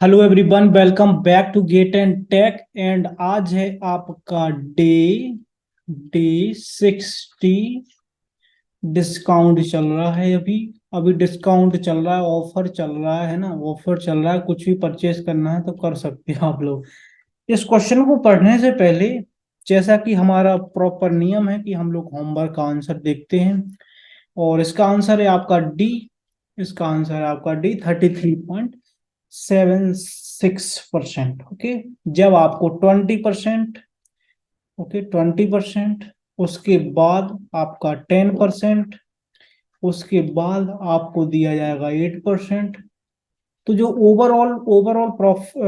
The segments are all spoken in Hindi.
Hello everyone, welcome back to get and tech. And आज है आपका डे डे 60। डिस्काउंट चल रहा है। अभी अभी डिस्काउंट चल रहा है, ऑफर चल रहा है ना, ऑफर चल रहा है। कुछ भी परचेज करना है तो कर सकते हैं आप लोग। इस क्वेश्चन को पढ़ने से पहले, जैसा कि हमारा प्रॉपर नियम है कि हम लोग होमवर्क का आंसर देखते हैं। और इसका आंसर है आपका डी। इसका आंसर है आपका डी, 33.76%। ओके। जब आपको 20%, ओके 20%, उसके बाद आपका 10%, उसके बाद आपको दिया जाएगा 8%। तो जो ओवरऑल ओवरऑल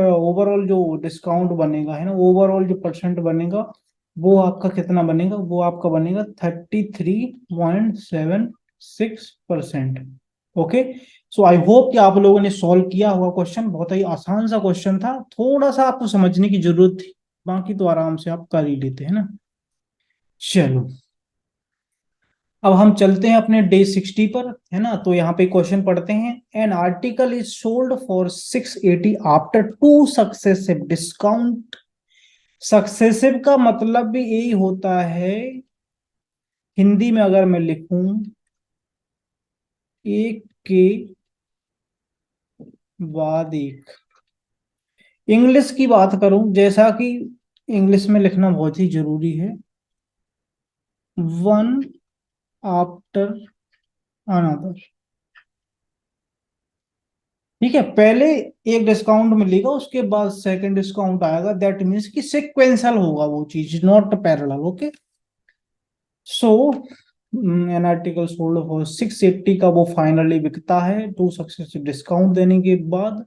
ओवरऑल जो डिस्काउंट बनेगा है ना, ओवरऑल जो परसेंट बनेगा, वो आपका कितना बनेगा? वो आपका बनेगा 33.76%। ओके। सो आई होप कि आप लोगों ने सॉल्व किया हुआ। क्वेश्चन बहुत ही आसान सा क्वेश्चन था, थोड़ा सा आपको समझने की जरूरत थी, बाकी तो आराम से आप कर ही लेते हैं ना। चलो, अब हम चलते हैं अपने डे 60 पर, है ना। तो यहाँ पे क्वेश्चन पढ़ते हैं। N article is sold for 680 after two successive discount. Successive का मतलब भी यही होता है, हिंदी में अगर मैं लिखूं, एक के बाद एक। इंग्लिश की बात करूं, जैसा कि इंग्लिश में लिखना बहुत ही जरूरी है, वन आफ्टर अनदर। ठीक है, पहले एक डिस्काउंट मिलेगा, उसके बाद सेकंड डिस्काउंट आएगा। दैट मीन्स कि सिक्वेंशियल होगा वो चीज, not parallel. Okay. So an article sold for 680 का वो फाइनली बिकता है टू सक्सेसिव डिस्काउंट देने के बाद।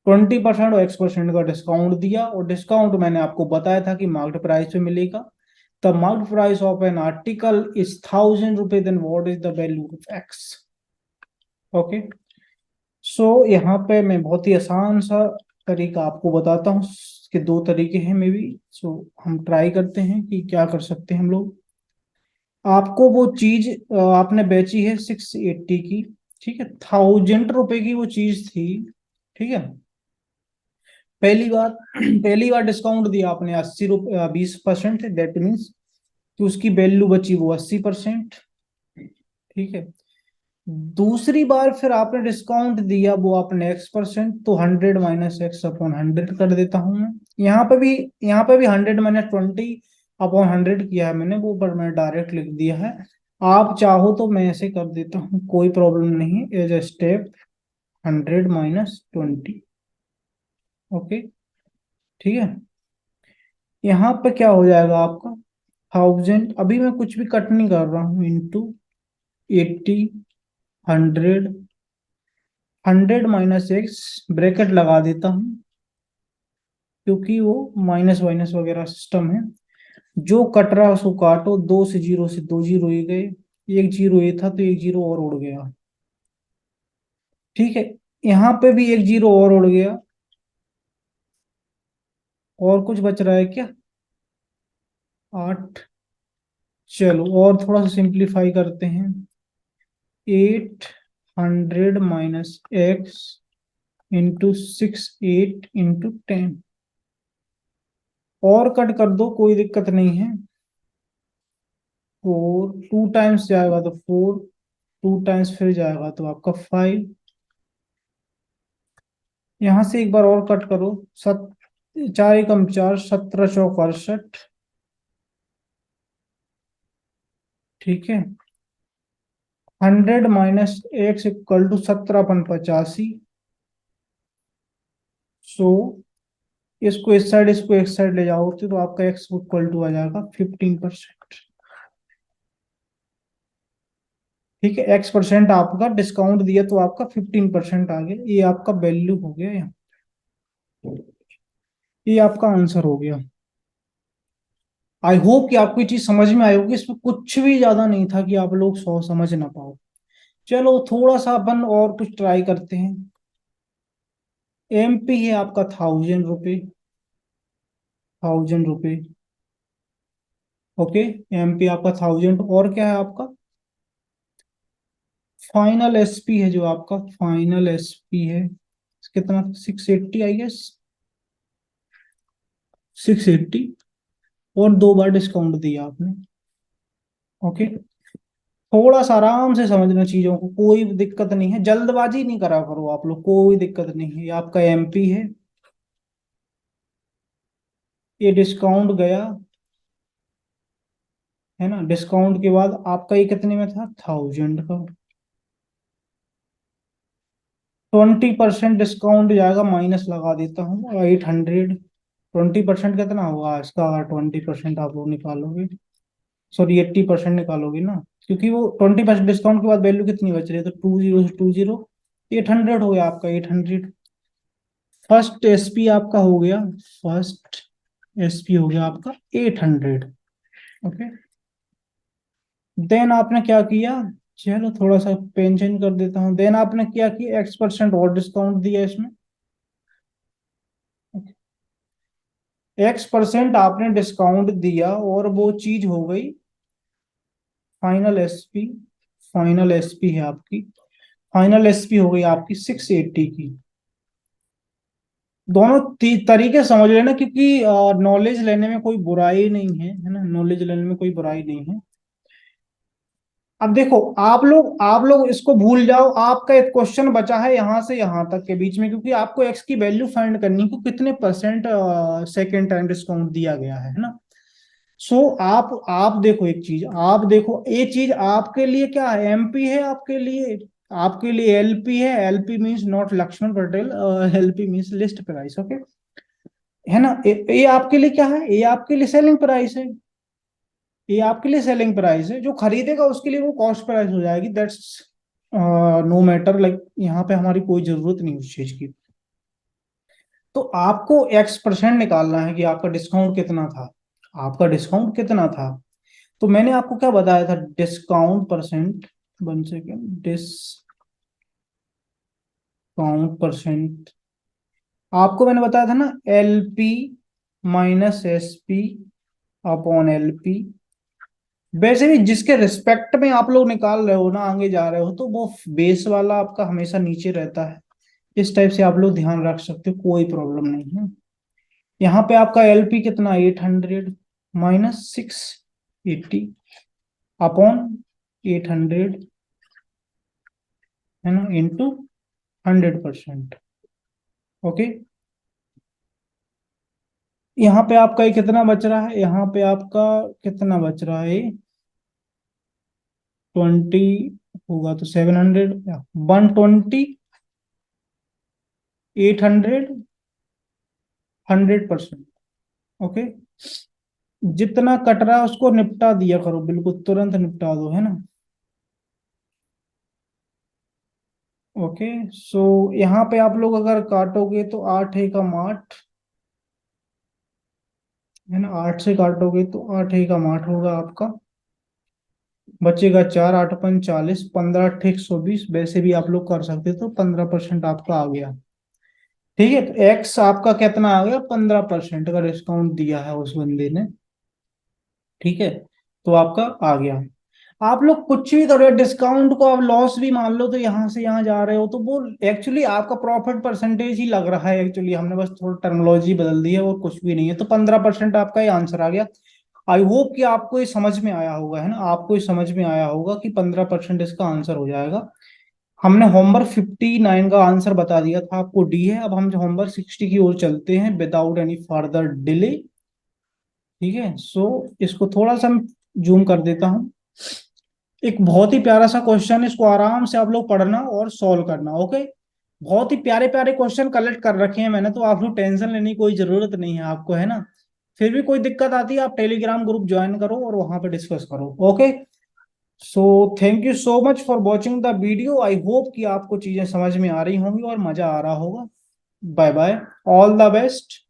20% और X% का डिस्काउंट दिया, और डिस्काउंट मैंने आपको बताया था कि मार्केट प्राइस पे मिलेगा। The market price of an article is 1000 रुपए, then what is the value of X. Okay. So यहाँ पे मैं बहुत ही आसान सा तरीका आपको बताता हूँ। इसके दो तरीके हैं मे बी। सो हम ट्राई करते हैं कि क्या कर सकते हैं हम लोग। आपको वो चीज आपने बेची है 680 की, ठीक है, 1000 रुपए की वो चीज थी। ठीक है। पहली बार पहली बार डिस्काउंट दिया आपने 80 रुपये, 20%। दैट मीन्स कि उसकी वैल्यू बची वो 80%। ठीक है। दूसरी बार फिर आपने डिस्काउंट दिया, वो आपने X%, तो 100 - X/100 कर देता हूं मैं। यहाँ पे भी 100 - 20/100 किया है मैंने, वो पर मैं डायरेक्ट लिख दिया है। आप चाहो तो मैं ऐसे कर देता हूँ, कोई प्रॉब्लम नहीं है। As a step 100 - 20। ओके। ठीक है। यहाँ पे क्या हो जाएगा आपका 1000, अभी मैं कुछ भी कट नहीं कर रहा हूँ, इंटू 80, 100, 100 - X ब्रैकेट लगा देता हूँ, क्योंकि वो माइनस वाइनस वगैरह सिस्टम है। जो कट रहा है उसको काटो, दो से जीरो से दो जीरो ही गए, एक जीरो ये था तो एक जीरो और उड़ गया। ठीक है। यहाँ पे भी एक जीरो और उड़ गया। और कुछ बच रहा है क्या? 8। चलो और थोड़ा सा सिंप्लीफाई करते हैं। 800 - X इंटू 68 इंटू 10। और कट कर दो, कोई दिक्कत नहीं है। 4 टू टाइम्स जाएगा तो 4, टू टाइम्स फिर जाएगा तो आपका 5। यहां से एक बार और कट करो। सत 4 × 4 17 × 4 = 68। ठीक है। 100 - X = 17 × 85। सो इसको इस साइड ले जाओ तो आपका X = आ जाएगा 15%। ठीक है। X% आपका डिस्काउंट दिया तो आपका 15% आ गया, ये आपका वैल्यू हो गया यहाँ। ये आपका आंसर हो गया। आई होप कि आपको ये चीज समझ में आई होगी। इसमें कुछ भी ज्यादा नहीं था कि आप लोग सौ समझ ना पाओ। चलो थोड़ा सा अपन और कुछ ट्राई करते हैं। MP है आपका 1000 रुपये, 1000 रुपये। ओके। MP आपका 1000, और क्या है आपका? फाइनल SP है, जो आपका फाइनल SP है, कितना 680 आई गेस, 680, और 2 बार डिस्काउंट दिया आपने। ओके, थोड़ा सा आराम से समझना चीजों को, कोई दिक्कत नहीं है, जल्दबाजी नहीं करा करो आप लोग, कोई दिक्कत नहीं है। ये आपका एमपी है, ये डिस्काउंट गया है ना, डिस्काउंट के बाद आपका ये कितने में था, 1000 का। 20% डिस्काउंट जाएगा, माइनस लगा देता हूँ 800। 20% कितना होगा इसका, अगर 20% आप लोग निकालोगे, सॉरी 80% निकालोगे ना, क्योंकि वो 20% डिस्काउंट के बाद वैल्यू कितनी बच रही है, तो 2020, 800 हो गया आपका, 800। फर्स्ट एसपी आपका हो गया, फर्स्ट एसपी हो गया आपका 800। ओके, देन आपने क्या किया, चलो थोड़ा सा पेंशन कर देता हूँ, देन आपने क्या किया, X% और डिस्काउंट दिया इसमें। X% आपने डिस्काउंट दिया और वो चीज हो गई फाइनल एसपी। फाइनल एसपी है आपकी, फाइनल एसपी हो गई आपकी 680 की। दोनों तरीके समझ लेना, क्योंकि नॉलेज लेने में कोई बुराई नहीं है ना, नॉलेज लेने में कोई बुराई नहीं है। अब देखो, आप लोग इसको भूल जाओ, आपका एक क्वेश्चन बचा है यहां से यहां तक के बीच में, क्योंकि आपको एक्स की वैल्यू फाइंड करनी है कि कितने परसेंट सेकेंड टाइम डिस्काउंट दिया गया है ना। सो आप देखो एक चीज, आप देखो ये चीज आपके लिए क्या है, एमपी है आपके लिए, आपके लिए एलपी है। LP means not Laxman Patel, LP means list price. Okay, है ना, ये आपके लिए क्या है, ये आपके लिए सेलिंग प्राइस है, ये आपके लिए सेलिंग प्राइस है। जो खरीदेगा उसके लिए वो कॉस्ट प्राइस हो जाएगी, दैट्स नो मैटर, लाइक यहाँ पे हमारी कोई जरूरत नहीं उस चीज की। तो आपको X% निकालना है कि आपका डिस्काउंट कितना था, आपका डिस्काउंट कितना था। तो मैंने आपको क्या बताया था, discount percent, 1 second, discount percent आपको मैंने बताया था ना, LP minus SP upon LP. वैसे भी जिसके रिस्पेक्ट में आप लोग निकाल रहे हो ना, आगे जा रहे हो, तो वो बेस वाला आपका हमेशा नीचे रहता है। इस टाइप से आप लोग ध्यान रख सकते हो, कोई प्रॉब्लम नहीं है। यहाँ पे आपका एलपी कितना, 800 माइनस 680 अपॉन 800, है ना, इंटू 100%। ओके, यहाँ पे आपका ये कितना बच रहा है, यहाँ पे आपका कितना बच रहा है, 20 होगा तो 700, 120, 800, 100%। ओके, जितना कट रहा है उसको निपटा दिया करो, बिल्कुल तुरंत निपटा दो, है ना। ओके, सो यहाँ पे आप लोग अगर काटोगे तो 8 एकम 8, है ना, 8 से काटोगे तो 8 एकम 8 होगा आपका, बचेगा 4, 8 × 5 = 40, 15 × 8 = 120। वैसे भी आप लोग कर सकते तो 15% आपका आ गया। ठीक है, तो एक्स आपका कितना आ गया, 15% का डिस्काउंट दिया है उस बंदे ने। ठीक है, तो आपका आ गया। आप लोग कुछ भी करो, डिस्काउंट को आप लॉस भी मान लो, तो यहां से यहां जा रहे हो तो वो एक्चुअली आपका प्रॉफिट परसेंटेज ही लग रहा है, एक्चुअली हमने बस थोड़ा टर्मिनोलॉजी बदल दी है और कुछ भी नहीं है। तो 15% आपका ये आंसर आ गया। आई होप कि आपको ये समझ में आया होगा, है ना, आपको ये समझ में आया होगा कि 15% इसका आंसर हो जाएगा। हमने होमवर्क 59 का आंसर बता दिया था आपको, डी है। अब हम होमवर्क 60 की ओर चलते हैं विदाउट एनी फर्दर डिले। ठीक है, सो इसको थोड़ा सा जूम कर देता हूँ। एक बहुत ही प्यारा सा क्वेश्चन, इसको आराम से आप लोग पढ़ना और सॉल्व करना। ओके, बहुत ही प्यारे प्यारे क्वेश्चन कलेक्ट कर रखे हैं मैंने, तो आप लोग टेंशन लेने की कोई जरूरत नहीं है आपको, है ना। फिर भी कोई दिक्कत आती है, आप टेलीग्राम ग्रुप ज्वाइन करो और वहां पे डिस्कस करो। Okay, so thank you so much for watching the video. I hope कि आपको चीजें समझ में आ रही होंगी और मजा आ रहा होगा। Bye bye, all the best.